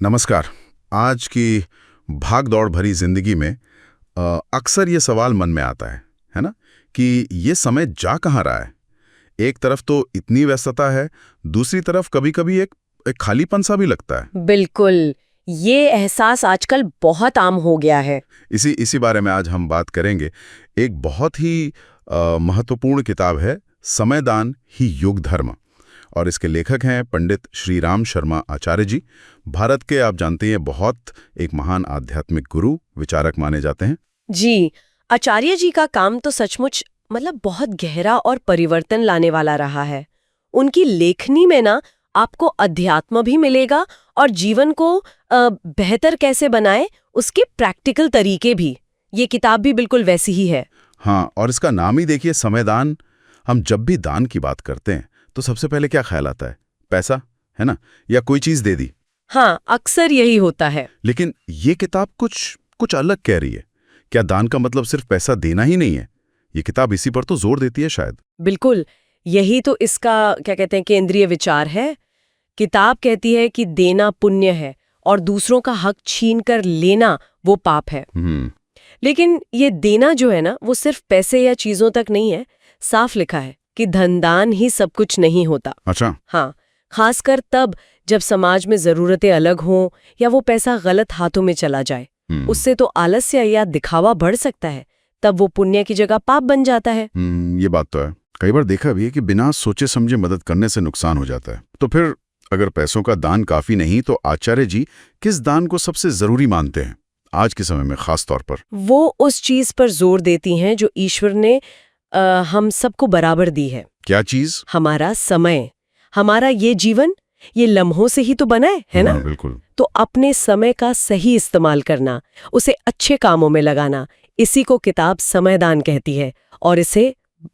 नमस्कार। आज की भाग दौड़ भरी जिंदगी में अक्सर ये सवाल मन में आता है ना, कि ये समय जा कहाँ रहा है। एक तरफ तो इतनी व्यस्तता है, दूसरी तरफ कभी-कभी एक खालीपन सा भी लगता है। बिल्कुल। ये एहसास आजकल बहुत आम हो गया है। इसी बारे में आज हम बात करेंगे। एक बहुत ही महत्वपूर्ण किताब है समयदान ही युग धर्म, और इसके लेखक हैं पंडित श्री राम शर्मा आचार्य जी। भारत के, आप जानते हैं, बहुत एक महान आध्यात्मिक गुरु, विचारक माने जाते हैं। जी, आचार्य जी का काम तो सचमुच बहुत गहरा और परिवर्तन लाने वाला रहा है। उनकी लेखनी में ना आपको अध्यात्म भी मिलेगा और जीवन को बेहतर कैसे बनाए उसके प्रैक्टिकल तरीके भी। ये किताब भी बिल्कुल वैसी ही है। हाँ, और इसका नाम ही देखिए, समयदान। हम जब भी दान की बात करते हैं तो सबसे पहले क्या ख्याल आता है? पैसा, है ना, या कोई चीज दे दी। हाँ, अक्सर यही होता है। लेकिन ये किताब कुछ अलग कह रही है। क्या दान का मतलब सिर्फ पैसा देना ही नहीं है? ये किताब इसी पर तो जोर देती है शायद। बिल्कुल, यही तो इसका क्या कहते हैं केंद्रीय विचार है। किताब कहती है कि देना पुण्य है और दूसरों का हक छीन कर लेना वो पाप है। लेकिन ये देना जो है ना, वो सिर्फ पैसे या चीजों तक नहीं है। साफ लिखा है कि धनदान ही सब कुछ नहीं होता। अच्छा। हाँ, खासकर तब जब समाज में जरूरतें अलग हों या वो पैसा गलत हाथों में चला जाए। उससे तो आलस्य या दिखावा बढ़ सकता है, तब वो पुण्य की जगह पाप बन जाता है। ये बात तो है। कई बार देखा भी है कि बिना सोचे समझे मदद करने से नुकसान हो जाता है। तो फिर अगर पैसों का दान काफी नहीं, तो आचार्य जी किस दान को सबसे जरूरी मानते हैं आज के समय में खास तौर पर? वो उस चीज पर जोर देती हैं जो ईश्वर ने हम सबको बराबर दी है। क्या चीज? हमारा समय। हमारा ये जीवन ये लम्हों से ही तो बना है ना? बिल्कुल। तो अपने समय का सही इस्तेमाल करना, उसे अच्छे कामों में लगाना, इसी को किताब समयदान कहती है और इसे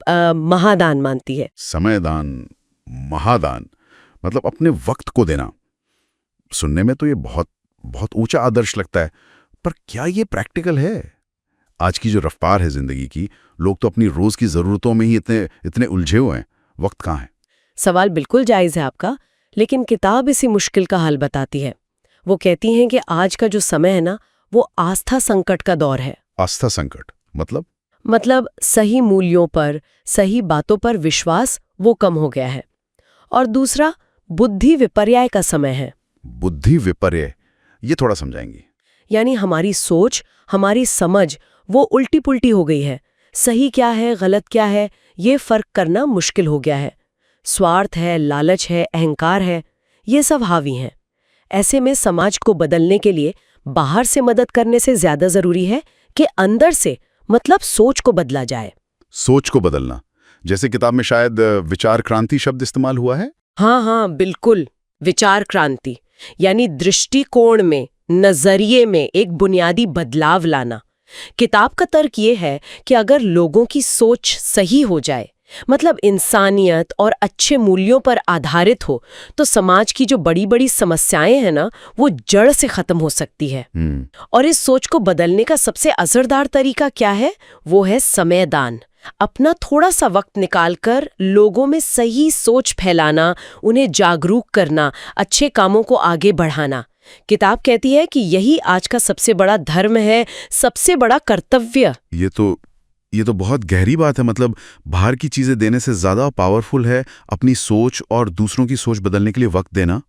महादान मानती है। समयदान, महादान, मतलब अपने वक्त को देना। सुनने में तो ये बहुत बहुत ऊंचा आदर्श लगता है, पर क्या ये प्रैक्टिकल है? आज की जो रफ्तार है जिंदगी की, लोग तो अपनी रोज की जरूरतों में ही इतने उलझे हुए हैं। वक्त कहाँ है? सवाल बिल्कुल जायज है आपका, लेकिन किताब इसी मुश्किल का हल बताती है। वो कहती हैं कि आज का जो समय है ना, वो आस्था संकट का दौर है। आस्था संकट मतलब सही मूल्यों पर, सही बातों पर विश्वास वो कम हो गया है। और दूसरा, बुद्धि विपर्याय का समय है। बुद्धि विपर्य, ये थोड़ा समझाएंगी? यानी हमारी सोच, हमारी समझ वो उल्टी पुल्टी हो गई है। सही क्या है, गलत क्या है, ये फर्क करना मुश्किल हो गया है। स्वार्थ है, लालच है, अहंकार है, ये सब हावी हैं। ऐसे में समाज को बदलने के लिए बाहर से मदद करने से ज्यादा जरूरी है कि अंदर से, मतलब सोच को बदला जाए। सोच को बदलना, जैसे किताब में शायद विचार क्रांति शब्द इस्तेमाल हुआ है। हाँ, बिल्कुल। विचार क्रांति यानी दृष्टिकोण में, नजरिए में एक बुनियादी बदलाव लाना। किताब का तर्क ये है कि अगर लोगों की सोच सही हो जाए, मतलब इंसानियत और अच्छे मूल्यों पर आधारित हो, तो समाज की जो बड़ी बड़ी समस्याएं हैं ना, वो जड़ से खत्म हो सकती है। और इस सोच को बदलने का सबसे असरदार तरीका क्या है? वो है समयदान। अपना थोड़ा सा वक्त निकालकर लोगों में सही सोच फैलाना, उन्हें जागरूक करना, अच्छे कामों को आगे बढ़ाना। किताब कहती है कि यही आज का सबसे बड़ा धर्म है, सबसे बड़ा कर्तव्य। ये तो बहुत गहरी बात है। मतलब बाहर की चीजें देने से ज्यादा पावरफुल है अपनी सोच और दूसरों की सोच बदलने के लिए वक्त देना।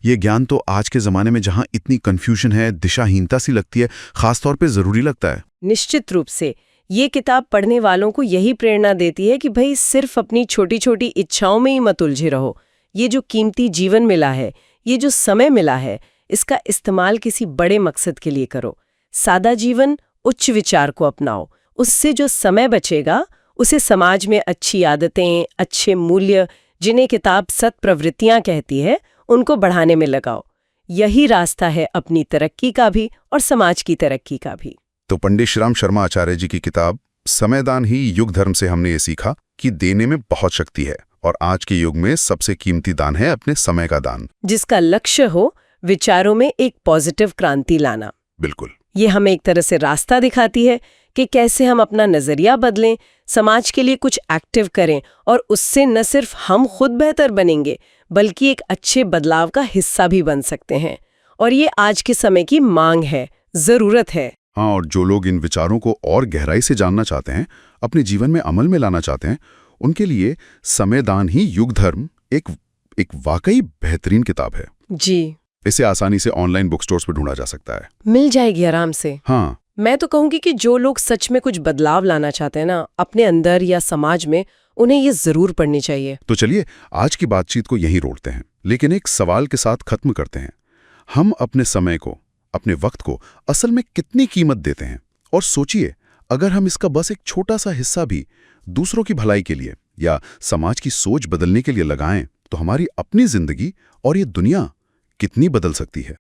ये ज्ञान तो आज के जमाने में जहां इतनी कंफ्यूजन है, दिशाहीनता सी लगती है, खासतौर पे जरूरी लगता है। निश्चित रूप से ये किताब पढ़ने वालों को यही प्रेरणा देती है कि भाई सिर्फ अपनी छोटी छोटी इच्छाओं में ही मत उलझे रहो। ये जो कीमती जीवन मिला है, ये जो समय मिला है, इसका इस्तेमाल किसी बड़े मकसद के लिए करो। सादा जीवन, उच्च विचार को अपनाओ। उससे जो समय बचेगा उसे समाज में अच्छी आदतें, अच्छे मूल्य, जिन्हें किताब सत्प्रवृत्तियां कहती है, उनको बढ़ाने में लगाओ। यही रास्ता है अपनी तरक्की का भी और समाज की तरक्की का भी। तो पंडित श्री राम शर्मा आचार्य जी की किताब समयदान ही युग धर्म से हमने ये सीखा कि देने में बहुत शक्ति है, और आज के युग में सबसे कीमती दान है अपने समय का दान, जिसका लक्ष्य हो विचारों में एक पॉजिटिव क्रांति लाना। बिल्कुल। ये हमें एक तरह से रास्ता दिखाती है कि कैसे हम अपना नजरिया बदलें, समाज के लिए कुछ एक्टिव करें, और उससे न सिर्फ हम खुद बेहतर बनेंगे, बल्कि एक अच्छे बदलाव का हिस्सा भी बन सकते हैं। और ये आज के समय की मांग है, जरूरत है। हाँ, और जो लोग इन विचारों को और गहराई से जानना चाहते हैं, अपने जीवन में अमल में लाना चाहते हैं, उनके लिए समयदान ही युग धर्म एक वाकई बेहतरीन किताब है। जी, इसे आसानी से ऑनलाइन बुक स्टोर्स पर ढूंढा जा सकता है। मिल जाएगी आराम से। हाँ, मैं तो कहूंगी कि जो लोग सच में कुछ बदलाव लाना चाहते हैं ना, अपने अंदर या समाज में, उन्हें ये जरूर पढ़नी चाहिए। तो चलिए आज की बातचीत को यहीं रोकते हैं, लेकिन एक सवाल के साथ खत्म करते हैं। हम अपने समय को, अपने वक्त को असल में कितनी कीमत देते हैं? और सोचिए, अगर हम इसका बस एक छोटा सा हिस्सा भी दूसरों की भलाई के लिए या समाज की सोच बदलने के लिए लगाएं, तो हमारी अपनी जिंदगी और ये दुनिया कितनी बदल सकती है।